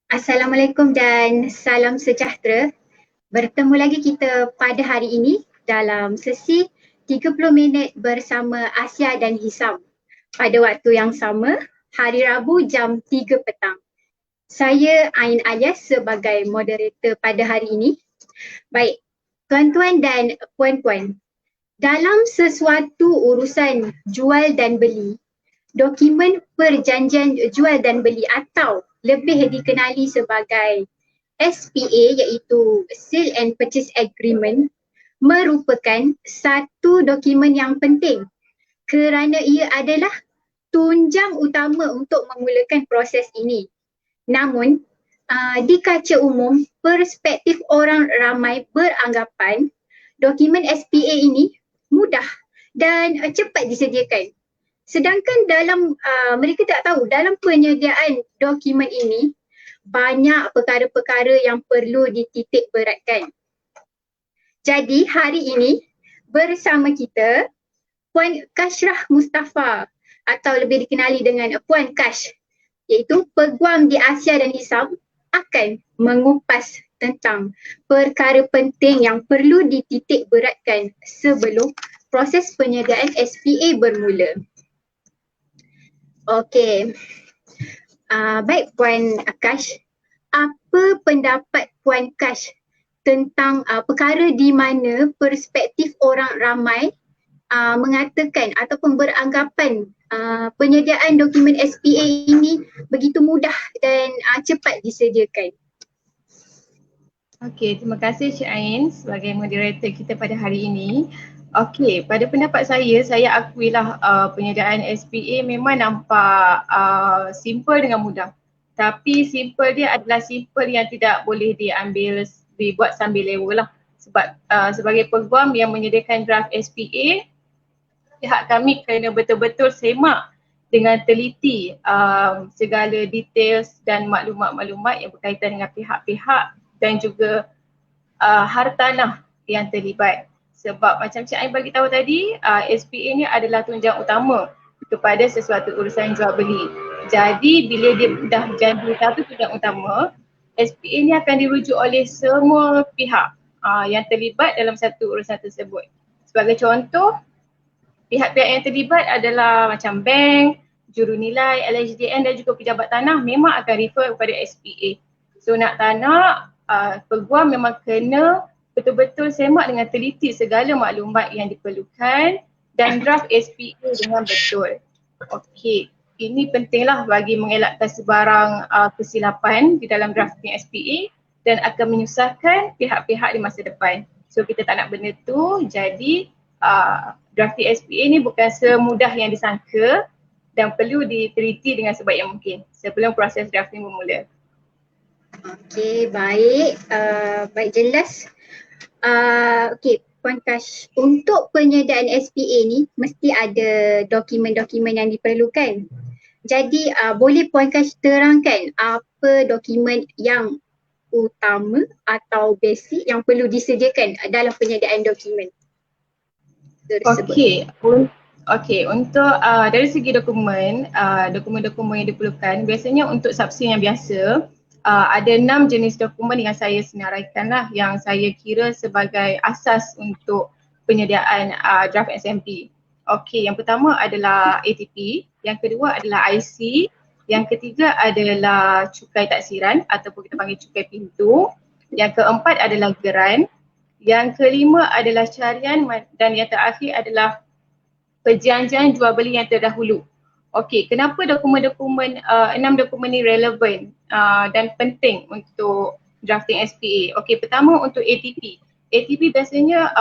Assalamualaikum dan salam sejahtera. Bertemu lagi kita pada hari ini dalam sesi 30 minit bersama Asia dan Hisam. Pada waktu yang sama, hari Rabu jam 3 petang. Saya Ain Alias sebagai moderator pada hari ini. Baik, tuan-tuan dan puan-puan, dalam sesuatu urusan jual dan beli, dokumen perjanjian jual dan beli atau lebih dikenali sebagai SPA iaitu Sale and Purchase Agreement merupakan satu dokumen yang penting kerana ia adalah tunjang utama untuk memulakan proses ini. Namun, di kaca umum, perspektif orang ramai beranggapan dokumen SPA ini mudah dan cepat disediakan. Sedangkan mereka tak tahu dalam penyediaan dokumen ini banyak perkara-perkara yang perlu dititik beratkan. Jadi hari ini bersama kita Puan Kashrah Mustafa atau lebih dikenali dengan Puan Kash, iaitu Peguam di Asia dan Hisam, akan mengupas tentang perkara penting yang perlu dititik beratkan sebelum proses penyediaan SPA bermula. Okey, baik Puan Kash, apa pendapat Puan Kash tentang perkara di mana perspektif orang ramai mengatakan ataupun beranggapan penyediaan dokumen SPA ini begitu mudah dan cepat disediakan? Okey, terima kasih Cik Ain sebagai moderator kita pada hari ini. Okey, pada pendapat saya akuilah penyediaan SPA memang nampak simple dengan mudah. Tapi simple dia adalah simple yang tidak boleh dibuat sambil lewa lah. Sebab sebagai peguam yang menyediakan draft SPA, pihak kami kena betul-betul semak dengan teliti segala details dan maklumat-maklumat yang berkaitan dengan pihak-pihak dan juga hartanah yang terlibat. Sebab macam Cik Ain bagi tahu tadi, SPA ni adalah tunjang utama kepada sesuatu urusan jual beli. Jadi bila dia dah jadi satu tunjang utama, SPA ni akan dirujuk oleh semua pihak yang terlibat dalam satu urusan tersebut. Sebagai contoh, pihak-pihak yang terlibat adalah macam bank, jurunilai, LHDN dan juga pejabat tanah memang akan refer kepada SPA. So nak tak nak, peguam memang kena betul-betul semak dengan teliti segala maklumat yang diperlukan dan draft SPA dengan betul. Okey, ini pentinglah bagi mengelakkan sebarang kesilapan di dalam drafting SPA dan akan menyusahkan pihak-pihak di masa depan. So kita tak nak benda tu, jadi drafting SPA ni bukan semudah yang disangka dan perlu diteliti dengan sebaik yang mungkin sebelum proses drafting bermula. Okey, baik. Baik, jelas. Okey, Puan Kash, untuk penyediaan SPA ni mesti ada dokumen-dokumen yang diperlukan. Jadi boleh Puan Kash terangkan apa dokumen yang utama atau basic yang perlu disediakan dalam penyediaan dokumen tersebut? Okey, untuk dari segi dokumen, dokumen-dokumen yang diperlukan biasanya untuk saksi yang biasa, ada 6 jenis dokumen yang saya senaraikan lah yang saya kira sebagai asas untuk penyediaan draft SMP. Okey, yang pertama adalah ATP, yang kedua adalah IC, yang ketiga adalah cukai taksiran ataupun kita panggil cukai pintu, yang keempat adalah geran, yang kelima adalah carian dan yang terakhir adalah perjanjian jual beli yang terdahulu. Okey, kenapa dokumen-dokumen 6 dokumen ni relevan dan penting untuk drafting SPA? Okey, pertama untuk ATP. ATP biasanya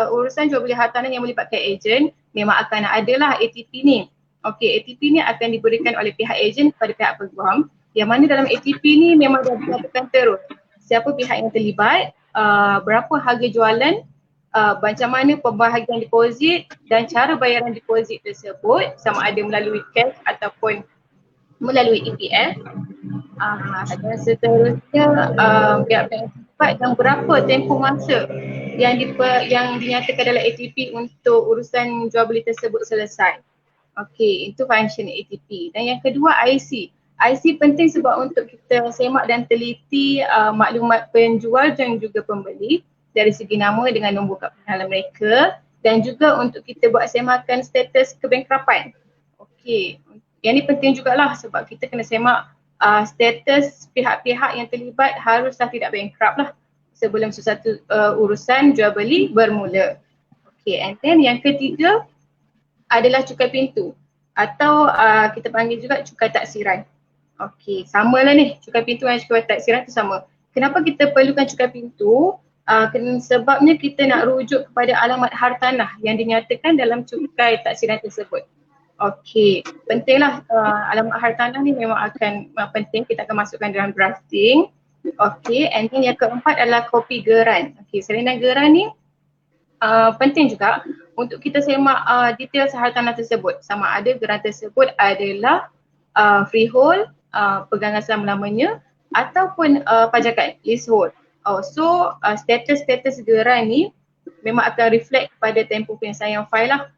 urusan jual beli hartanah yang melibatkan ejen memang akan adalah ATP ni. Okey, ATP ni akan diberikan oleh pihak ejen kepada pihak peguam, yang mana dalam ATP ni memang dah dinyatakan terus siapa pihak yang terlibat, berapa harga jualan, macam mana pembahagian deposit dan cara bayaran deposit tersebut, sama ada melalui cash ataupun melalui EPF, dan seterusnya pihak-pihak terlibat dan berapa tempoh masa yang dinyatakan dalam ATP untuk urusan jual beli tersebut selesai. Okey, itu function ATP. Dan yang kedua IC. IC penting sebab untuk kita semak dan teliti maklumat penjual dan juga pembeli dari segi nama dengan nombor kad pengenalan mereka, dan juga untuk kita buat semakan status kebankrapan. Okey, yang ni penting jugalah sebab kita kena semak status pihak-pihak yang terlibat haruslah tidak bankrupt lah sebelum sesuatu urusan jual beli bermula. Okey, and then yang ketiga adalah cukai pintu atau kita panggil juga cukai taksiran. Okey, samalah ni, cukai pintu dan cukai taksiran tu sama. Kenapa kita perlukan cukai pintu? Sebabnya kita nak rujuk kepada alamat hartanah yang dinyatakan dalam cukai taksiran tersebut. Okey, pentinglah alamat hartanah ni memang akan penting, kita akan masukkan dalam drafting. Okey, and then yang keempat adalah kopi geran. Okey, salinan geran ni penting juga untuk kita semak detail hartanah tersebut. Sama ada geran tersebut adalah freehold, pegangan selama-lamanya ataupun pajakan, leasehold. So status-status geran ni memang akan reflect pada tempoh penyelesaian fail lah.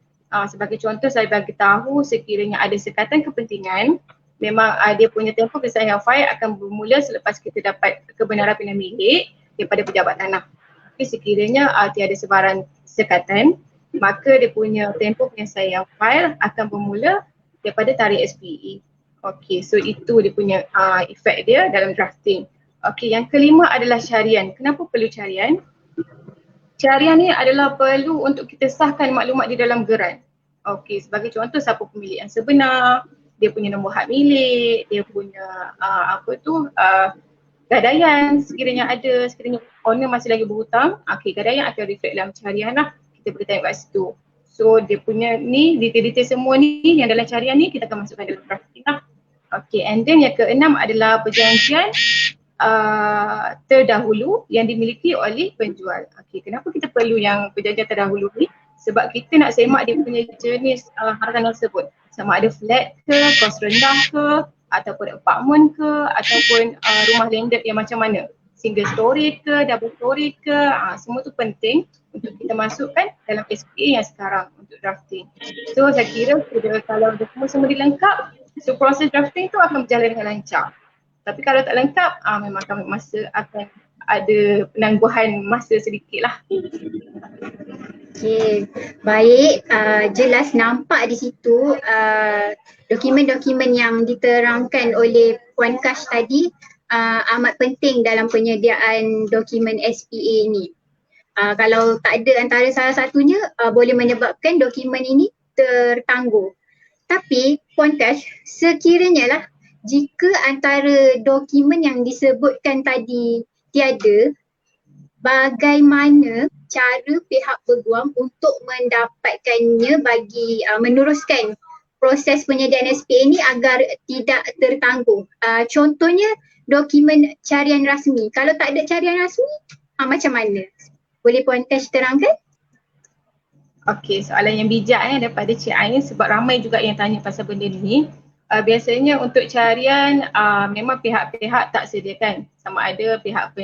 Sebagai contoh, saya bagi tahu sekiranya ada sekatan kepentingan, memang dia punya tempoh penyelesaian fail akan bermula selepas kita dapat kebenaran pindah milik daripada pejabat tanah. Tapi sekiranya tiada sebarang sekatan, maka dia punya tempoh penyelesaian fail akan bermula daripada tarikh SPE. Okey, so itu dia punya efek dia dalam drafting. Okey, yang kelima adalah carian. Kenapa perlu carian? Carian ni adalah perlu untuk kita sahkan maklumat di dalam geran. Okey, sebagai contoh siapa pemilik yang sebenar, dia punya nombor hak milik, dia punya gadaian sekiranya ada, sekiranya owner masih lagi berhutang, okey, gadaian akan reflect dalam carian lah. Kita boleh tengok kat situ. So dia punya ni, detail-detail semua ni yang dalam carian ni kita akan masukkan dalam drafting lah. Okey, and then yang keenam adalah perjanjian terdahulu yang dimiliki oleh penjual. Okey, kenapa kita perlu yang perjanjian terdahulu ni? Sebab kita nak semak dia punya jenis hartanah tersebut. Sama ada flat ke, kos rendah ke, ataupun apartment ke, ataupun rumah landed yang macam mana. Single story ke, double story ke, semua tu penting untuk kita masukkan dalam SPA yang sekarang untuk drafting. So saya kira kalau semua dilengkap, so proses drafting tu akan berjalan dengan lancar. Tapi kalau tak lengkap, memang akan ada penangguhan masa sedikit lah. Okey, baik, jelas nampak di situ dokumen-dokumen yang diterangkan oleh Puan Kash tadi amat penting dalam penyediaan dokumen SPA ni. Kalau tak ada antara salah satunya boleh menyebabkan dokumen ini tertangguh. Tapi Puan Kash, sekiranya lah jika antara dokumen yang disebutkan tadi tiada, bagaimana cara pihak peguam untuk mendapatkannya bagi meneruskan proses penyediaan SPA ini agar tidak tertangguh? Contohnya dokumen carian rasmi. Kalau tak ada carian rasmi, macam mana? Boleh Puan Kash terangkan? Okey, soalan yang bijak daripada Cik Ain sebab ramai juga yang tanya pasal benda ni. Biasanya untuk carian memang pihak-pihak tak sediakan, sama ada pihak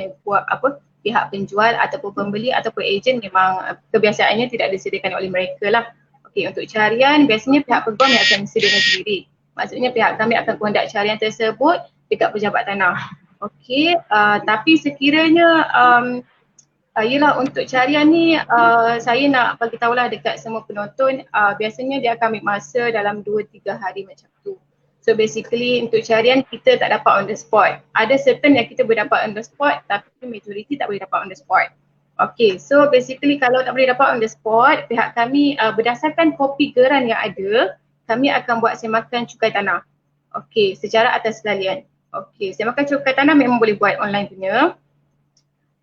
penjual ataupun pembeli ataupun ejen, memang kebiasaannya tidak disediakan oleh mereka lah. Okey, untuk carian biasanya pihak peguam yang akan sediakan sendiri. Maksudnya pihak kami akan kondak carian tersebut dekat pejabat tanah. Okey, tapi sekiranya yelah untuk carian ni saya nak bagi tahulah dekat semua penonton, biasanya dia akan ambil masa dalam 2-3 hari macam tu. So basically untuk carian kita tak dapat on the spot. Ada certain yang kita boleh dapat on the spot tapi majority tak boleh dapat on the spot. Okay, so basically kalau tak boleh dapat on the spot, pihak kami berdasarkan kopi geran yang ada, kami akan buat semakan cukai tanah. Okay, secara atas sekalian. Okay, semakan cukai tanah memang boleh buat online punya.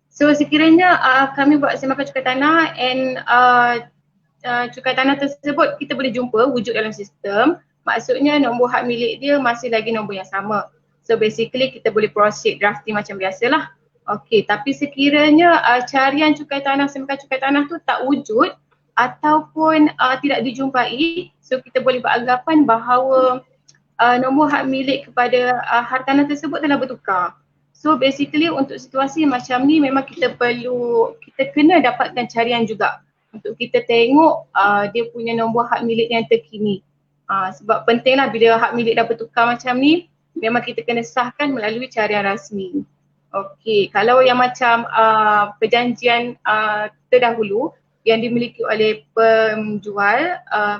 So sekiranya kami buat semakan cukai tanah and cukai tanah tersebut kita boleh jumpa wujud dalam sistem. Maksudnya nombor hak milik dia masih lagi nombor yang sama. So basically kita boleh proceed drafting macam biasalah. Okey, tapi sekiranya carian cukai tanah, semakan cukai tanah tu tak wujud ataupun tidak dijumpai, so kita boleh beranggapan bahawa nombor hak milik kepada hartanah tersebut telah bertukar. So basically untuk situasi macam ni memang kita kena dapatkan carian juga untuk kita tengok dia punya nombor hak milik yang terkini. Sebab pentinglah bila hak milik dah bertukar macam ni, memang kita kena sahkan melalui carian rasmi. Okey, kalau yang macam perjanjian terdahulu yang dimiliki oleh penjual,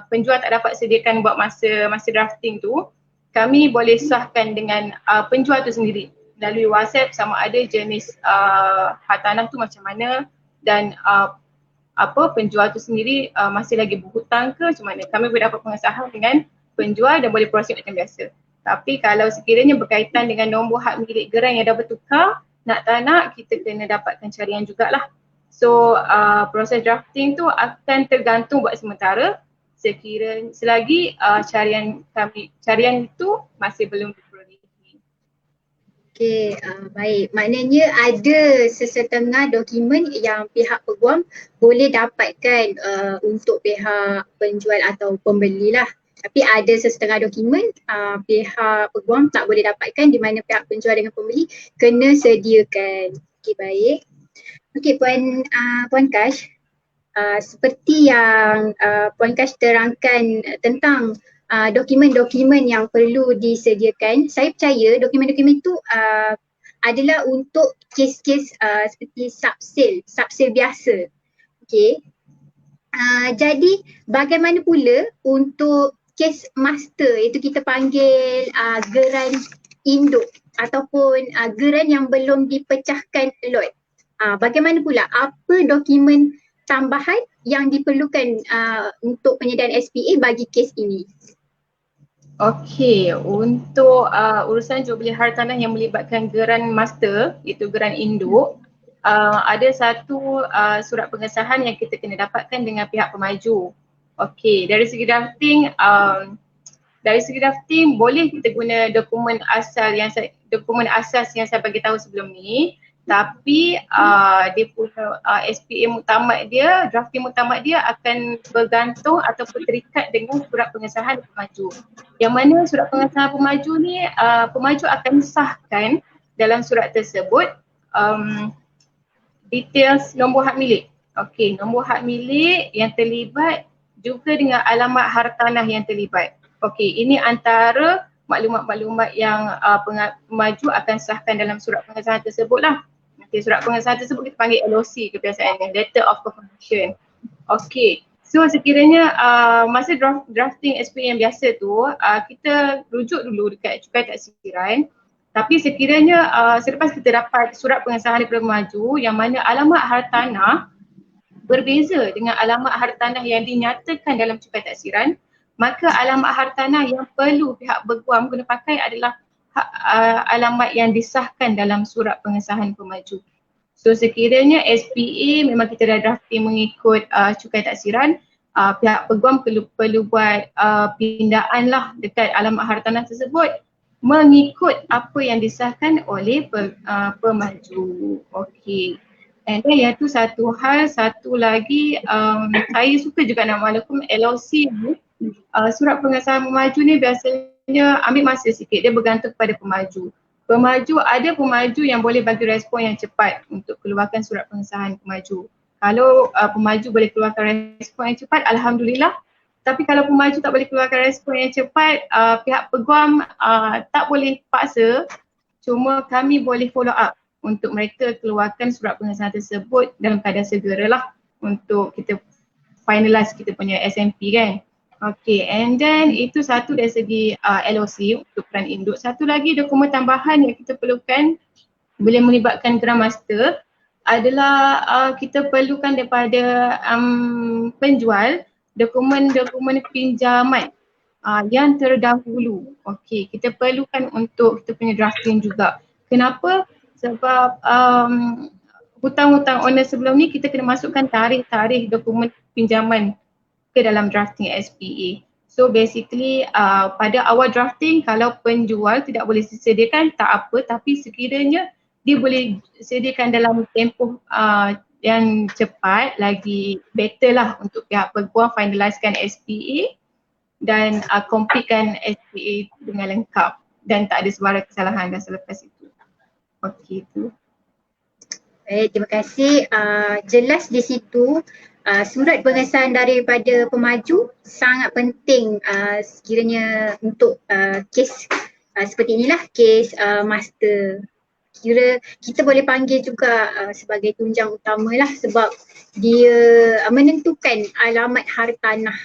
penjual tak dapat sediakan buat masa drafting tu, kami boleh sahkan dengan penjual tu sendiri melalui WhatsApp sama ada jenis hartanah tu macam mana dan penjual tu sendiri masih lagi berhutang ke macam mana. Kami boleh dapat pengesahan dengan penjual dan boleh proses macam biasa. Tapi kalau sekiranya berkaitan dengan nombor hak milik geran yang dah bertukar, nak tak nak kita kena dapatkan carian jugalah. So proses drafting tu akan tergantung buat sementara selagi carian itu masih belum diperolehi. Okey, baik. Maknanya ada sesetengah dokumen yang pihak peguam boleh dapatkan untuk pihak penjual atau pembeli lah. Tapi ada sesetengah dokumen pihak peguam tak boleh dapatkan di mana pihak penjual dengan pembeli kena sediakan. Okey, baik. Okey, Puan Kash, seperti yang Puan Kash terangkan tentang dokumen-dokumen yang perlu disediakan, saya percaya dokumen-dokumen itu adalah untuk kes-kes seperti sub-sale biasa. Okey. Jadi bagaimana pula untuk kes master, iaitu kita panggil geran induk ataupun geran yang belum dipecahkan lot. Bagaimana pula, apa dokumen tambahan yang diperlukan untuk penyediaan SPA bagi kes ini? Okey, untuk urusan jual beli hartanah yang melibatkan geran master, iaitu geran induk, ada satu surat pengesahan yang kita kena dapatkan dengan pihak pemaju. Okey, dari segi drafting boleh kita guna dokumen asas yang saya bagi tahu sebelum ni, tapi dia punya SPA muktamad dia, drafting muktamad dia akan bergantung ataupun terikat dengan surat pengesahan pemaju. Yang mana surat pengesahan pemaju ni pemaju akan sahkan dalam surat tersebut details nombor hak milik. Okey, nombor hak milik yang terlibat juga dengan alamat hartanah yang terlibat. Okey, ini antara maklumat-maklumat yang pemaju akan sahkan dalam surat pengesahan tersebut lah. Okey, surat pengesahan tersebut kita panggil LOC kebiasaannya, Letter of Confirmation. Okey, so sekiranya masa drafting SPA yang biasa tu, kita rujuk dulu dekat cukai taksiran. Tapi sekiranya selepas kita dapat surat pengesahan daripada pemaju yang mana alamat hartanah berbeza dengan alamat hartanah yang dinyatakan dalam cukai taksiran, maka alamat hartanah yang perlu pihak peguam guna pakai adalah alamat yang disahkan dalam surat pengesahan pemaju. So sekiranya SPA memang kita dah drafting mengikut cukai taksiran, pihak peguam perlu buat pindaan lah dekat alamat hartanah tersebut mengikut apa yang disahkan oleh pemaju. Okey. And then yang tu satu hal, satu lagi saya suka juga nak maklumkan LOC ni, surat pengesahan pemaju ni biasanya ambil masa sikit, dia bergantung kepada pemaju. Ada pemaju yang boleh bagi respon yang cepat untuk keluarkan surat pengesahan pemaju. Kalau pemaju boleh keluarkan respon yang cepat, alhamdulillah. Tapi kalau pemaju tak boleh keluarkan respon yang cepat, pihak peguam tak boleh paksa, cuma kami boleh follow up untuk mereka keluarkan surat pengesahan tersebut dalam keadaan segeralah untuk kita finalize kita punya SMP kan. Okay, and then itu satu dari segi LOC untuk peran induk. Satu lagi dokumen tambahan yang kita perlukan boleh melibatkan geran master adalah kita perlukan daripada penjual dokumen-dokumen pinjaman yang terdahulu. Okey, kita perlukan untuk kita punya drafting juga. Kenapa? Sebab hutang-hutang owner sebelum ni kita kena masukkan tarikh-tarikh dokumen pinjaman ke dalam drafting SPA. So basically pada awal drafting kalau penjual tidak boleh sediakan tak apa, tapi sekiranya dia boleh sediakan dalam tempoh yang cepat lagi better lah untuk pihak peguam finalisekan SPA dan completekan SPA dengan lengkap dan tak ada sebarang kesalahan dah selepas itu. Okey tu. Baik, terima kasih. Jelas di situ surat pengesahan daripada pemaju sangat penting sekiranya untuk kes Seperti inilah kes master. Kira kita boleh panggil juga sebagai tunjang utama lah sebab dia menentukan alamat hartanah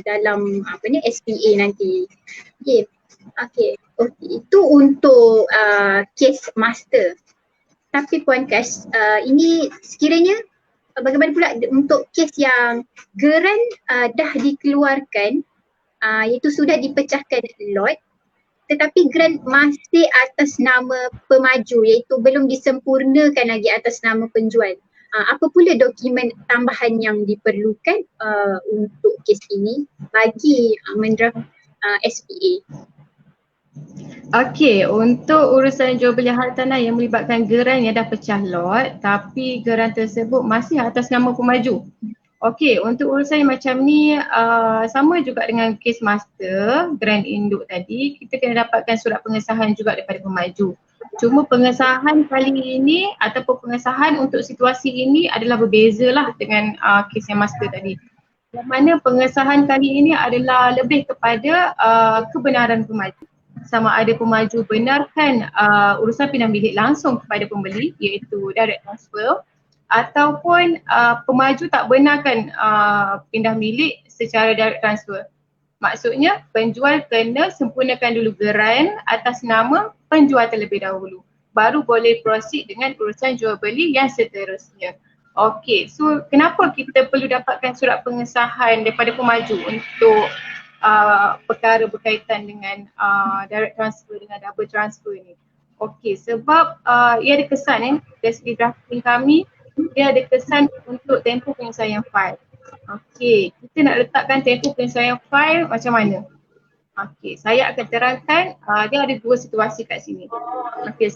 dalam SPA nanti. Okay. Okay. Itu untuk kes master. Tapi Puan Kash, ini sekiranya bagaimana pula untuk kes yang geran dah dikeluarkan, iaitu sudah dipecahkan lot, tetapi grant masih atas nama pemaju iaitu belum disempurnakan lagi atas nama penjual. Apa pula dokumen tambahan yang diperlukan untuk kes ini bagi mendraft SPA? Okey, untuk urusan jual beli hartanah yang melibatkan geran yang dah pecah lot tapi geran tersebut masih atas nama pemaju. Okey, untuk urusan yang macam ni sama juga dengan kes master, grant induk tadi, kita kena dapatkan surat pengesahan juga daripada pemaju. Cuma pengesahan kali ini ataupun pengesahan untuk situasi ini adalah berbeza lah dengan kes yang master tadi. Yang mana pengesahan kali ini adalah lebih kepada kebenaran pemaju. Sama ada pemaju benarkan urusan pindah milik langsung kepada pembeli iaitu direct transfer, ataupun pemaju tak benarkan pindah milik secara direct transfer. Maksudnya penjual kena sempurnakan dulu geran atas nama penjual terlebih dahulu. Baru boleh proceed dengan urusan jual beli yang seterusnya. Okey, so kenapa kita perlu dapatkan surat pengesahan daripada pemaju untuk perkara berkaitan dengan direct transfer dengan double transfer ni? Okey, sebab ia ada kesan dari segi drafting kami, dia ada kesan untuk tempoh penyelesaian fail. Okey, kita nak letakkan tempoh penyelesaian fail macam mana? Okey, saya akan terangkan dia ada dua situasi kat sini. Okey,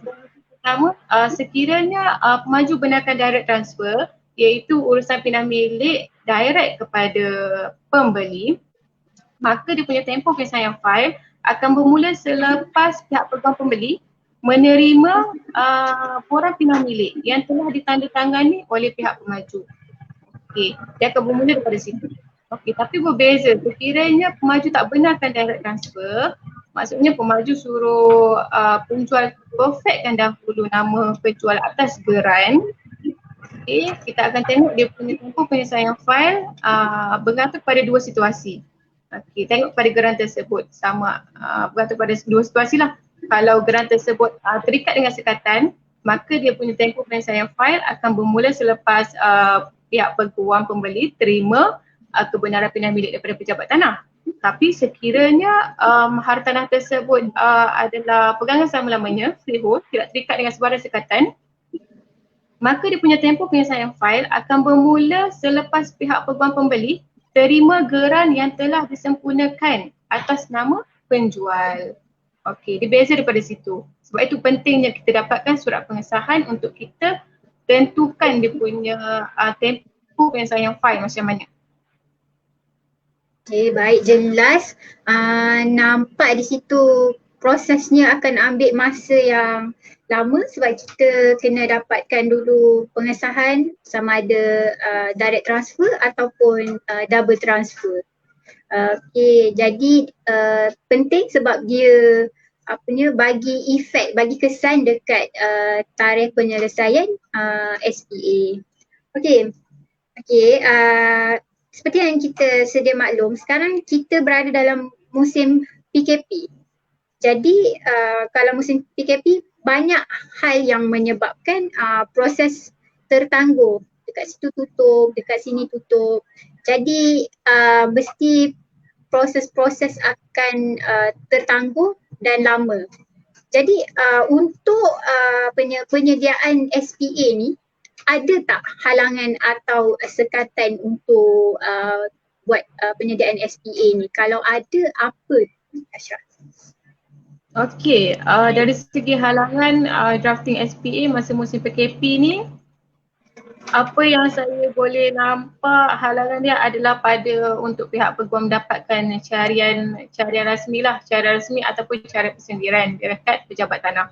pertama, sekiranya pemaju benarkan direct transfer iaitu urusan pindah milik direct kepada pembeli, maka dia punya tempoh penyelesaian fail akan bermula selepas pihak peguam pembeli menerima borang pindah milik yang telah ditandatangani oleh pihak pemaju. Okey, dia akan bermula daripada situ. Okey, tapi berbeza sekiranya pemaju tak benarkan direct transfer, maksudnya pemaju suruh penjual perfectkan dahulu nama penjual atas geran. Okey, kita akan tengok dia punya tempoh penyelesaian fail bergantung pada dua situasi. Okey, tengok pada geran tersebut sama bergantung pada dua situasi lah. Kalau geran tersebut terikat dengan sekatan, maka dia punya tempoh penyelesaian fail akan bermula selepas pihak peguam pembeli terima kebenaran pindah milik daripada pejabat tanah. Tapi sekiranya hartanah tersebut adalah pegangan selama-lamanya, freehold, tidak terikat dengan sebarang sekatan, maka dia punya tempoh penyelesaian fail akan bermula selepas pihak peguam pembeli terima geran yang telah disempurnakan atas nama penjual. Okey, dia beza daripada situ. Sebab itu pentingnya kita dapatkan surat pengesahan untuk kita tentukan dia punya tempoh penyelesaian fail macam mana. Okay, baik, jelas. Nampak di situ prosesnya akan ambil masa yang lama sebab kita kena dapatkan dulu pengesahan sama ada direct transfer ataupun double transfer. Okay, jadi penting sebab dia bagi efek, bagi kesan dekat tarikh penyelesaian SPA. Okay, seperti yang kita sedia maklum, sekarang kita berada dalam musim PKP. Jadi kalau musim PKP banyak hal yang menyebabkan proses tertangguh. Dekat situ tutup, dekat sini tutup. Jadi mesti proses-proses akan tertangguh dan lama. Jadi untuk penyediaan SPA ni, ada tak halangan atau sekatan untuk buat penyediaan SPA ni? Kalau ada, apa, Ashraf? Okey, dari segi halangan drafting SPA masa musim PKP ni, apa yang saya boleh nampak halangan dia adalah pada untuk pihak peguam mendapatkan carian rasmi lah, carian rasmi ataupun carian persendirian dekat pejabat tanah.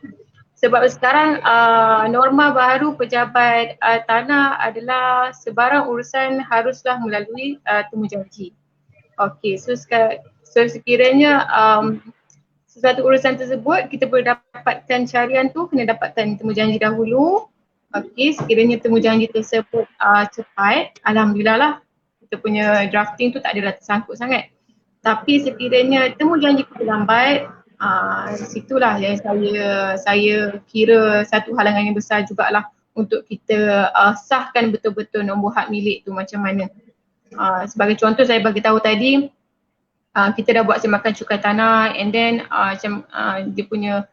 Sebab sekarang norma baru pejabat tanah adalah sebarang urusan haruslah melalui temujanji. Okey, so sekiranya sesuatu urusan tersebut, kita boleh dapatkan carian tu kena dapatkan temujanji dahulu. Okey, sekiranya temujanji tersebut cepat, alhamdulillah lah kita punya drafting tu tak adalah tersangkut sangat. Tapi sekiranya temujanji kita lambat, situlah yang saya kira satu halangan yang besar jugalah untuk kita sahkan betul-betul nombor hak milik tu macam mana. Sebagai contoh saya bagi tahu tadi, kita dah buat semakan cukai tanah and then dia punya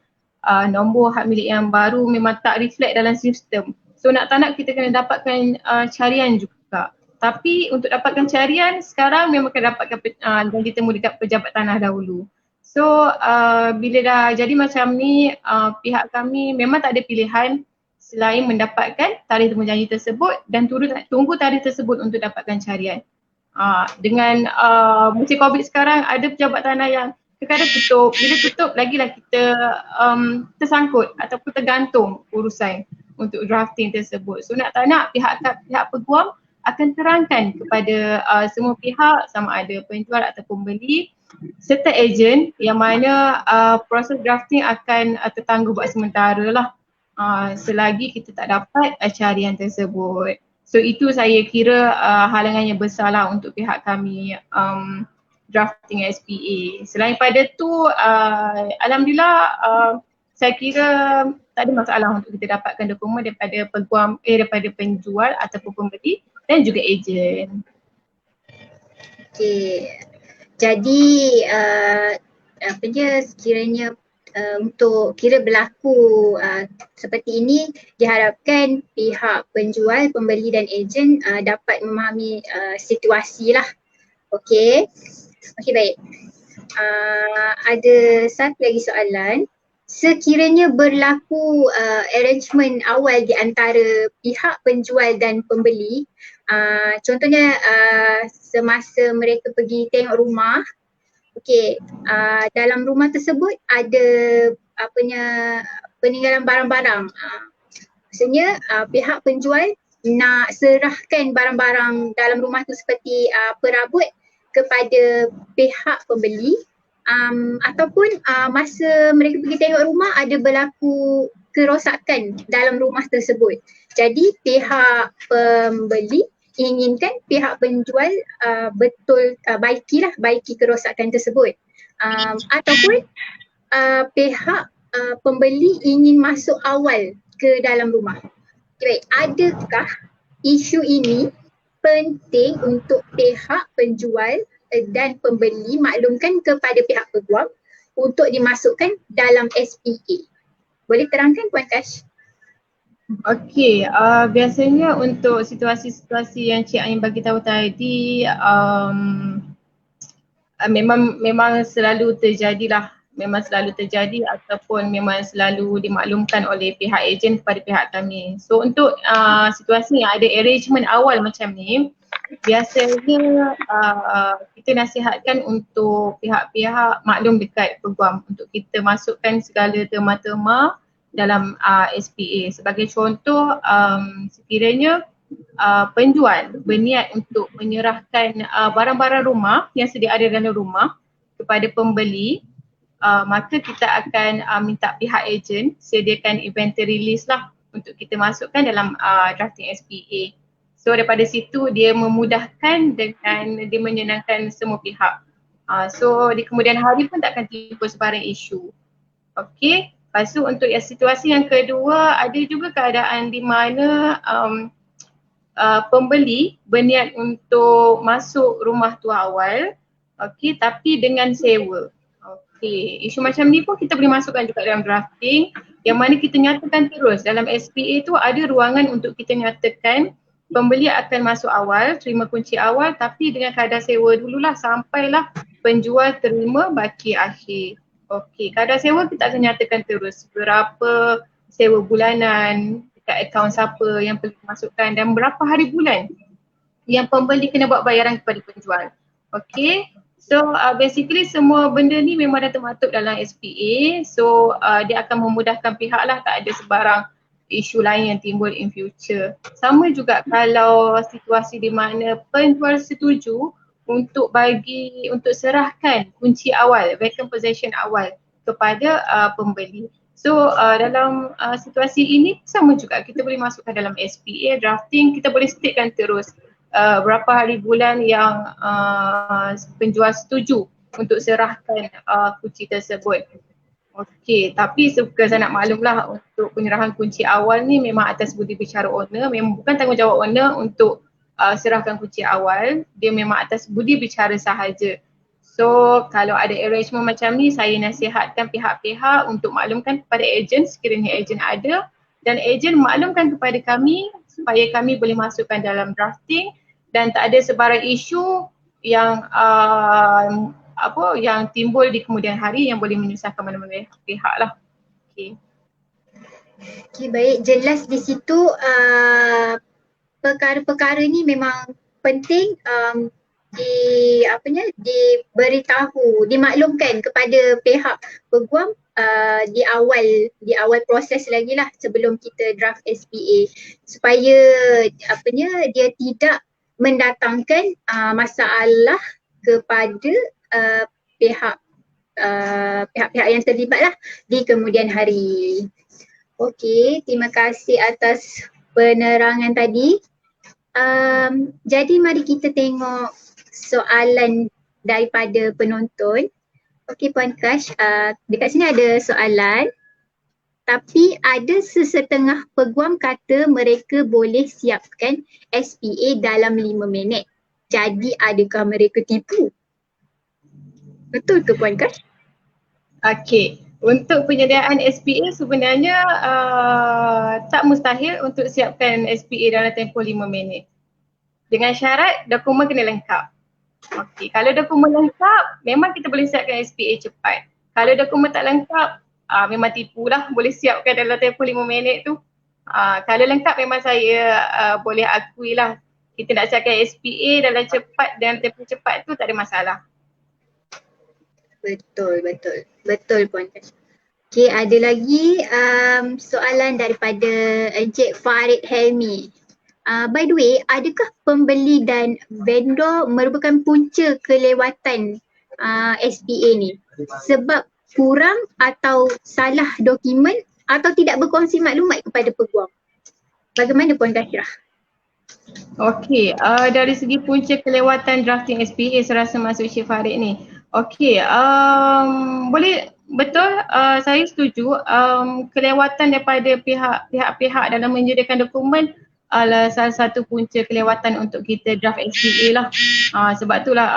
nombor hak milik yang baru memang tak reflect dalam sistem. So nak tak nak kita kena dapatkan carian juga. Tapi untuk dapatkan carian sekarang memang kena dapatkan janji temu dekat pejabat tanah dahulu. So bila dah jadi macam ni, pihak kami memang tak ada pilihan selain mendapatkan tarikh temujanji tersebut dan tunggu tarikh tersebut untuk dapatkan carian. Dengan musim COVID sekarang ada pejabat tanah yang kadang tutup, bila tutup lagilah kita tersangkut ataupun tergantung urusan untuk drafting tersebut. So nak tak nak pihak peguam akan terangkan kepada semua pihak sama ada penjual ataupun pembeli serta ejen yang mana proses drafting akan tertangguh buat sementara lah selagi kita tak dapat carian tersebut. So itu saya kira halangan yang besar lah untuk pihak kami drafting SPA. Selain pada tu, alhamdulillah saya kira tak ada masalah untuk kita dapatkan dokumen daripada daripada penjual ataupun pembeli dan juga ejen. Okey. Jadi sekiranya untuk kira berlaku seperti ini, diharapkan pihak penjual, pembeli dan ejen dapat memahami situasi lah. Okey. Okey, baik. Ada satu lagi soalan. Sekiranya berlaku arrangement awal di antara pihak penjual dan pembeli, contohnya semasa mereka pergi tengok rumah, okey, dalam rumah tersebut ada peninggalan barang-barang. Maksudnya pihak penjual nak serahkan barang-barang dalam rumah tu seperti perabot kepada pihak pembeli, ataupun masa mereka pergi tengok rumah ada berlaku kerosakan dalam rumah tersebut. Jadi pihak pembeli inginkan pihak penjual baiki kerosakan tersebut, ataupun pihak pembeli ingin masuk awal ke dalam rumah. Okay, baik. Adakah isu ini penting untuk pihak penjual dan pembeli maklumkan kepada pihak peguam untuk dimasukkan dalam SPA? Boleh terangkan Puan Kash? Okey, biasanya untuk situasi-situasi yang Cik Ain bagi tahu tadi memang selalu terjadilah, ataupun memang selalu dimaklumkan oleh pihak ejen kepada pihak kami. So untuk situasi yang ada arrangement awal macam ni, biasanya kita nasihatkan untuk pihak-pihak maklum dekat peguam untuk kita masukkan segala terma-terma dalam SPA. Sebagai contoh, sekiranya penjual berniat untuk menyerahkan barang-barang rumah yang sedia ada dalam rumah kepada pembeli, maka kita akan minta pihak ejen sediakan inventory list lah untuk kita masukkan dalam drafting SPA. So daripada situ dia memudahkan dengan dia menyenangkan semua pihak. So di kemudian hari pun tak akan timbul sebarang isu. Okey. Lepas tu untuk situasi yang kedua, ada juga keadaan di mana pembeli berniat untuk masuk rumah tu awal, okey, tapi dengan sewa. Okey, isu macam ni pun kita boleh masukkan juga dalam drafting yang mana kita nyatakan terus dalam SPA tu ada ruangan untuk kita nyatakan pembeli akan masuk awal, terima kunci awal tapi dengan kadar sewa dululah sampailah penjual terima baki akhir. Okey, kadar sewa kita akan nyatakan terus berapa sewa bulanan dekat akaun siapa yang perlu masukkan dan berapa hari bulan yang pembeli kena buat bayaran kepada penjual. Okey, so basically semua benda ni memang dah termaktub dalam SPA. So dia akan memudahkan pihak lah, tak ada sebarang isu lain yang timbul in future. Sama juga kalau situasi di mana penjual setuju untuk serahkan kunci awal, vacant possession awal kepada pembeli. So dalam situasi ini sama juga kita boleh masukkan dalam SPA drafting, kita boleh statekan terus berapa hari bulan yang penjual setuju untuk serahkan kunci tersebut. Okey, tapi suka saya nak maklumlah untuk penyerahan kunci awal ni memang atas budi bicara owner, memang bukan tanggungjawab owner untuk serahkan kunci awal, dia memang atas budi bicara sahaja. So kalau ada arrangement macam ni, saya nasihatkan pihak-pihak untuk maklumkan kepada ejen sekiranya ejen ada, dan ejen maklumkan kepada kami supaya kami boleh masukkan dalam drafting dan tak ada sebarang isu yang yang timbul di kemudian hari yang boleh menyusahkan mana-mana pihak lah. Okay. Okay, baik, jelas di situ perkara-perkara ni memang penting diberitahu, dimaklumkan kepada pihak peguam di awal proses lagi lah sebelum kita draft SPA supaya dia tidak mendatangkan masalah kepada pihak-pihak yang terlibat lah di kemudian hari. Okey, terima kasih atas penerangan tadi. Jadi mari kita tengok soalan daripada penonton. Okey Puan Kash, dekat sini ada soalan. Tapi ada sesetengah peguam kata mereka boleh siapkan SPA dalam 5 minit. Jadi adakah mereka tipu? Betul ke Puan Kash? Okey, untuk penyediaan SPA sebenarnya tak mustahil untuk siapkan SPA dalam tempoh 5 minit. Dengan syarat dokumen kena lengkap. Okey, kalau dokumen lengkap memang kita boleh siapkan SPA cepat. Kalau dokumen tak lengkap memang tipulah boleh siapkan dalam tempoh 5 minit tu. Kalau lengkap memang saya boleh akui lah kita nak siapkan SPA dalam cepat, dalam tempoh cepat tu tak ada masalah. Betul Puan Kash. Okay, ada lagi soalan daripada Encik Farid Helmi. By the way, adakah pembeli dan vendor merupakan punca kelewatan SPA ni? Sebab kurang atau salah dokumen atau tidak berkongsi maklumat kepada peguam? Bagaimana Puan Kashirah? Okey, dari segi punca kelewatan drafting SPA saya rasa masuk Encik Farid ni. Okey, boleh, betul, saya setuju kelewatan daripada pihak-pihak dalam menyediakan dokumen adalah salah satu punca kelewatan untuk kita draft SPA lah. Sebab itulah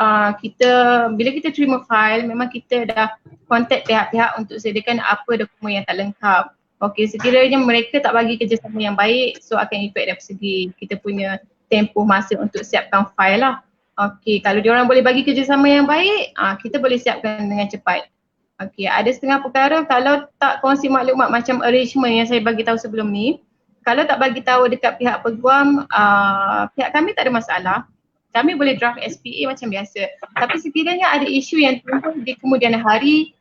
bila kita terima file memang kita dah contact pihak-pihak untuk sediakan apa dokumen yang tak lengkap. Okey, sekiranya mereka tak bagi kerjasama yang baik, so akan efek dari segi kita punya tempoh masa untuk siapkan file lah. Okey, kalau diorang boleh bagi kerjasama yang baik, kita boleh siapkan dengan cepat. Okey, ada setengah perkara kalau tak kongsi maklumat macam arrangement yang saya bagi tahu sebelum ni, kalau tak bagi tahu dekat pihak peguam, pihak kami tak ada masalah. Kami boleh draft SPA macam biasa. Tapi sekiranya ada isu yang timbul di kemudian hari,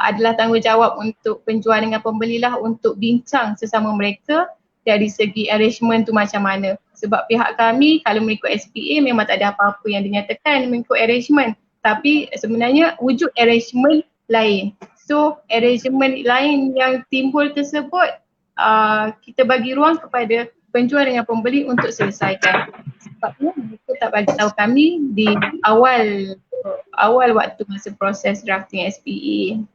adalah tanggungjawab untuk penjual dengan pembeli lah untuk bincang sesama mereka dari segi arrangement tu macam mana. Sebab pihak kami kalau mengikut SPA memang tak ada apa-apa yang dinyatakan mengikut arrangement. Tapi sebenarnya wujud arrangement lain. So arrangement lain yang timbul tersebut kita bagi ruang kepada penjual dengan pembeli untuk selesaikan. Sebabnya mereka tak bagi tahu kami di awal waktu masa proses drafting SPA.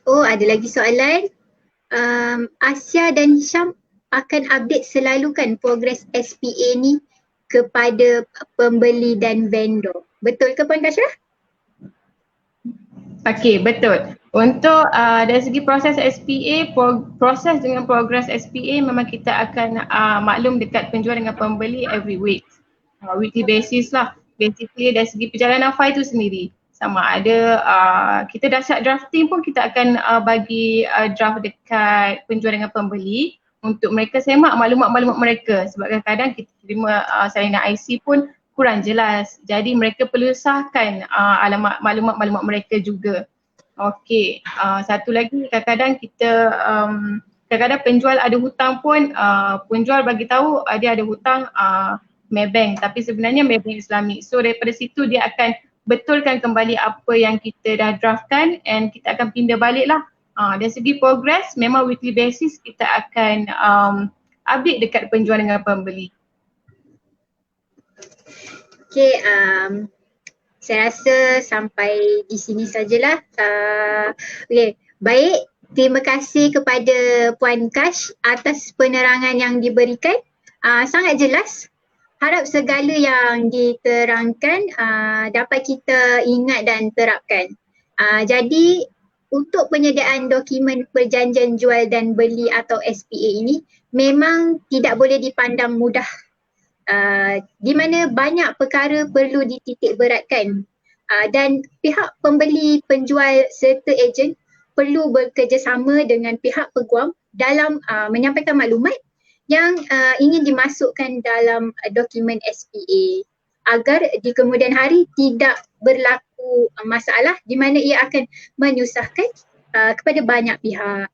Oh, ada lagi soalan. Asia dan Hisham akan update selalu kan progres SPA ni kepada pembeli dan vendor. Betul ke Puan Kashirah? Okey, betul. Untuk dari segi proses SPA, proses dengan progres SPA memang kita akan maklum dekat penjual dengan pembeli every week. Weekly basis lah. Basically dari segi perjalanan file tu sendiri. Sama ada kita dah siap drafting pun kita akan bagi draft dekat penjual dengan pembeli untuk mereka semak maklumat-maklumat mereka. Sebab kadang-kadang kita terima salinan IC pun kurang jelas. Jadi mereka perlu sahkan alamat maklumat-maklumat mereka juga. Okey, satu lagi kadang-kadang kita kadang-kadang penjual ada hutang pun penjual bagi tahu dia ada hutang Maybank, tapi sebenarnya Maybank Islamic. So daripada situ dia akan betulkan kembali apa yang kita dah draftkan and kita akan pindah balik lah. Dari segi progress memang weekly basis kita akan update dekat penjual dengan pembeli. Okay, saya rasa sampai di sini sajalah. Okay, baik. Terima kasih kepada Puan Kash atas penerangan yang diberikan. Sangat jelas. Harap segala yang diterangkan dapat kita ingat dan terapkan. Jadi untuk penyediaan dokumen perjanjian jual dan beli atau SPA ini memang tidak boleh dipandang mudah. Di mana banyak perkara perlu dititik beratkan dan pihak pembeli, penjual serta ejen perlu bekerjasama dengan pihak peguam dalam menyampaikan maklumat yang ingin dimasukkan dalam dokumen SPA agar di kemudian hari tidak berlaku masalah di mana ia akan menyusahkan kepada banyak pihak.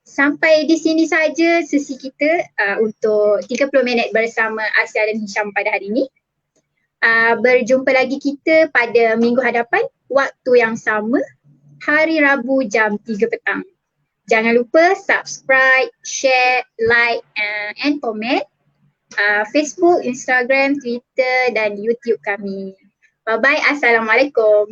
Sampai di sini saja sesi kita untuk 30 minit bersama Asia dan Hisham pada hari ini. Berjumpa lagi kita pada minggu hadapan, waktu yang sama, hari Rabu jam 3 petang. Jangan lupa subscribe, share, like and comment Facebook, Instagram, Twitter dan YouTube kami. Bye-bye. Assalamualaikum.